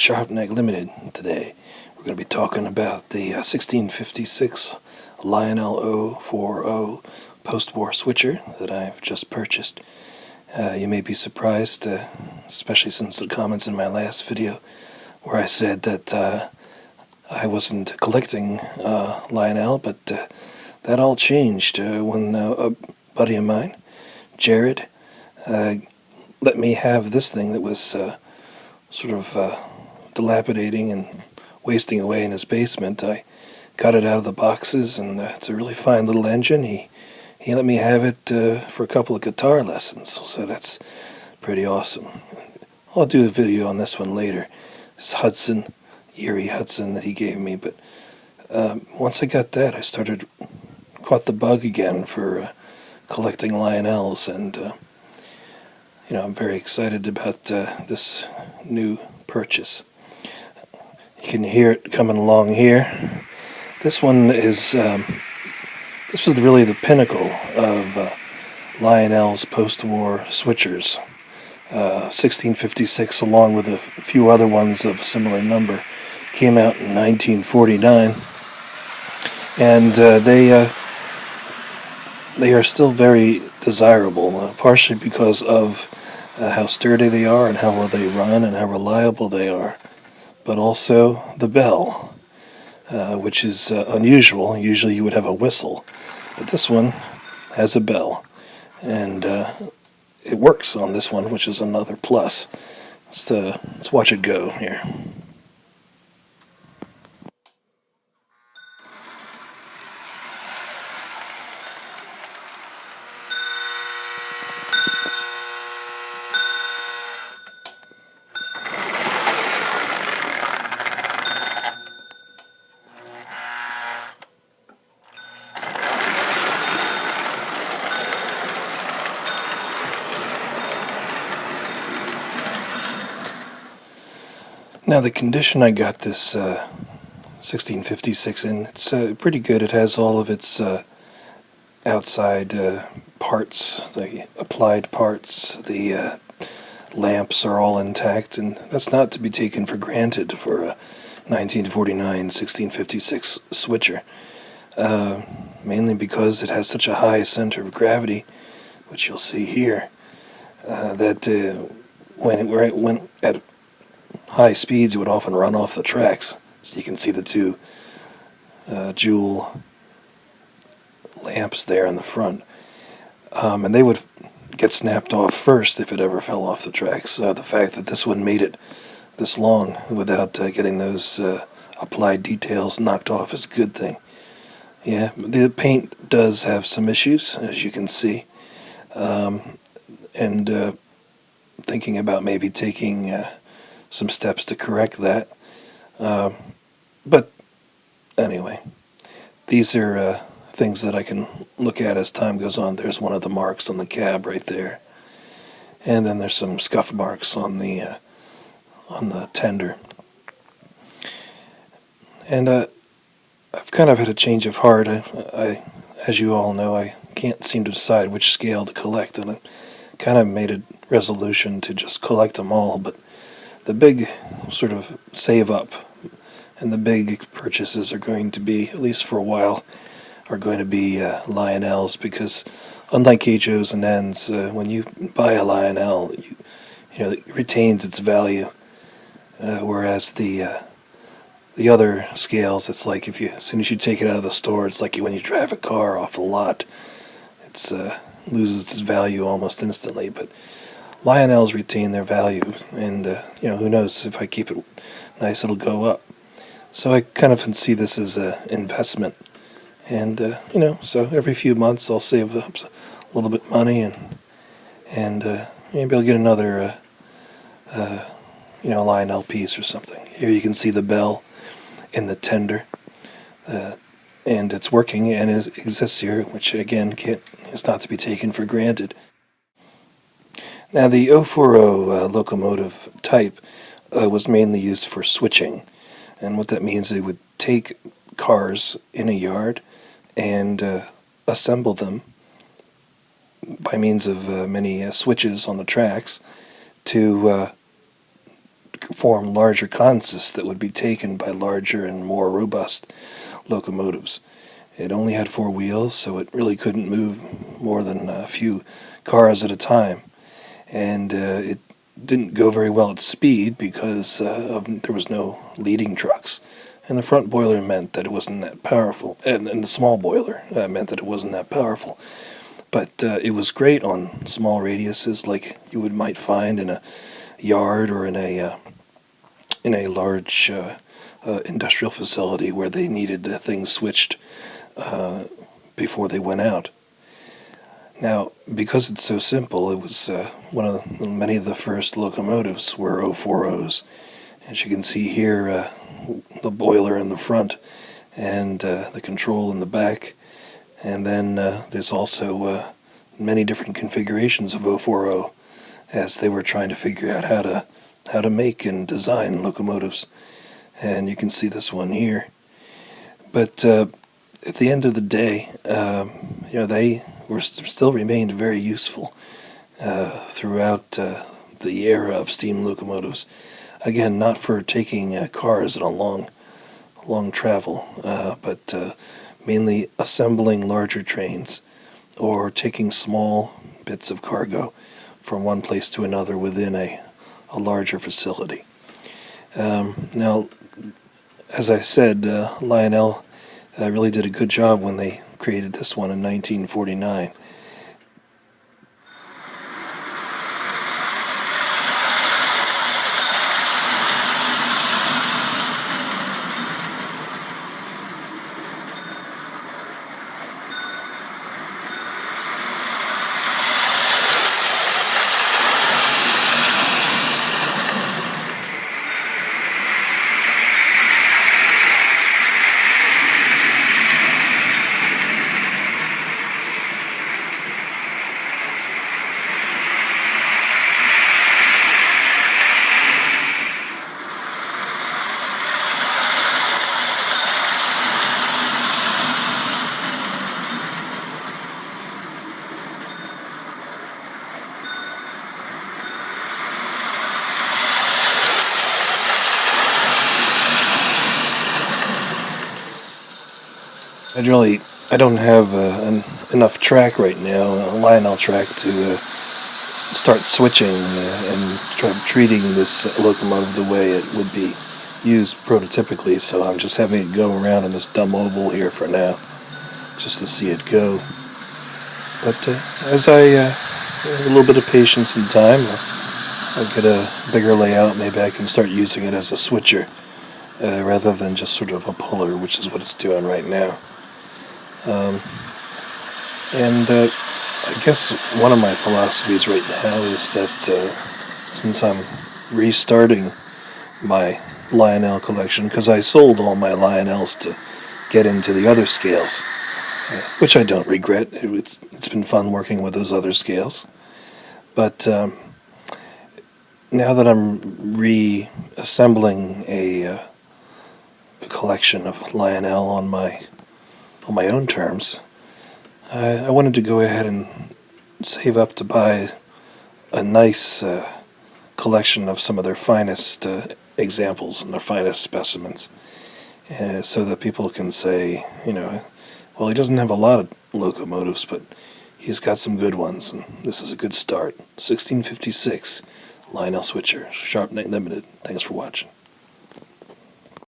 Sharpnack Limited today. We're going to be talking about the 1656 Lionel 040 Postwar switcher that I've just purchased. You may be surprised, especially since the comments in my last video where I said that I wasn't collecting Lionel, but that all changed when a buddy of mine, Jared, let me have this thing that was sort of dilapidating and wasting away in his basement. I got it out of the boxes, and it's a really fine little engine. He let me have it for a couple of guitar lessons, so that's pretty awesome. I'll do a video on this one later. This Erie Hudson that he gave me, but once I got that, I caught the bug again for collecting Lionels, and I'm very excited about this new purchase. You can hear it coming along here. This one is this was really the pinnacle of Lionel's post-war switchers. 1656, along with a few other ones of a similar number, came out in 1949, and they are still very desirable, partially because of how sturdy they are and how well they run and how reliable they are, but also the bell, which is unusual. Usually you would have a whistle, but this one has a bell, and it works on this one, which is another plus. Let's watch it go here. Now, the condition I got this 1656 in, it's pretty good. It has all of its outside parts, the applied parts, the lamps are all intact, and that's not to be taken for granted for a 1949 1656 switcher, mainly because it has such a high center of gravity, which you'll see here, that when it went at high speeds, it would often run off the tracks. So you can see the two jewel lamps there in the front. And they would get snapped off first if it ever fell off the tracks. The fact that this one made it this long without getting those applied details knocked off is a good thing. Yeah, the paint does have some issues, as you can see. And thinking about maybe taking some steps to correct that. But anyway, these are things that I can look at as time goes on. There's one of the marks on the cab right there, and then there's some scuff marks on the tender. And I've kind of had a change of heart. I, as you all know, I can't seem to decide which scale to collect, and I kind of made a resolution to just collect them all. But the big sort of save up and the big purchases are going to be, at least for a while, are going to be Lionels, because unlike HOs and Ns, when you buy a Lionel, it retains its value, whereas the other scales, it's like as soon as you take it out of the store, it's like when you drive a car off the lot, it loses its value almost instantly. But Lionels retain their value, and who knows, if I keep it nice, it'll go up. So I kind of see this as an investment, and so every few months I'll save up a little bit of money, and maybe I'll get another Lionel piece or something. Here you can see the bell in the tender, and it's working, and it exists here, which again is not to be taken for granted. Now, the 040 locomotive type was mainly used for switching, and what that means, they would take cars in a yard and assemble them by means of many switches on the tracks to form larger consists that would be taken by larger and more robust locomotives. It only had 4 wheels, so it really couldn't move more than a few cars at a time. And it didn't go very well at speed because there was no leading trucks. And the front boiler meant that it wasn't that powerful. And the small boiler meant that it wasn't that powerful. But it was great on small radiuses like you might find in a yard or in a large industrial facility where they needed things switched before they went out. Now, because it's so simple, it was many of the first locomotives were 040s. As you can see here, the boiler in the front and the control in the back. And then there's also many different configurations of 040 as they were trying to figure out how to make and design locomotives. And you can see this one here. But at the end of the day, they still remained very useful throughout the era of steam locomotives. Again, not for taking cars on a long travel, but mainly assembling larger trains or taking small bits of cargo from one place to another within a larger facility. Now, as I said, Lionel really did a good job when they created this one in 1949. I don't have enough track right now, a Lionel track, to start switching and treating this locomotive the way it would be used prototypically, so I'm just having it go around in this dumb oval here for now, just to see it go. But as a little bit of patience and time, I'll get a bigger layout. Maybe I can start using it as a switcher rather than just sort of a puller, which is what it's doing right now. I guess one of my philosophies right now is that since I'm restarting my Lionel collection, because I sold all my Lionels to get into the other scales, which I don't regret. It's been fun working with those other scales. But now that I'm reassembling a collection of Lionel on my own terms, I wanted to go ahead and save up to buy a nice collection of some of their finest examples and their finest specimens, so that people can say, well, he doesn't have a lot of locomotives, but he's got some good ones, and this is a good start. 1656 Lionel Switcher, Sharpnack Limited. Thanks for watching.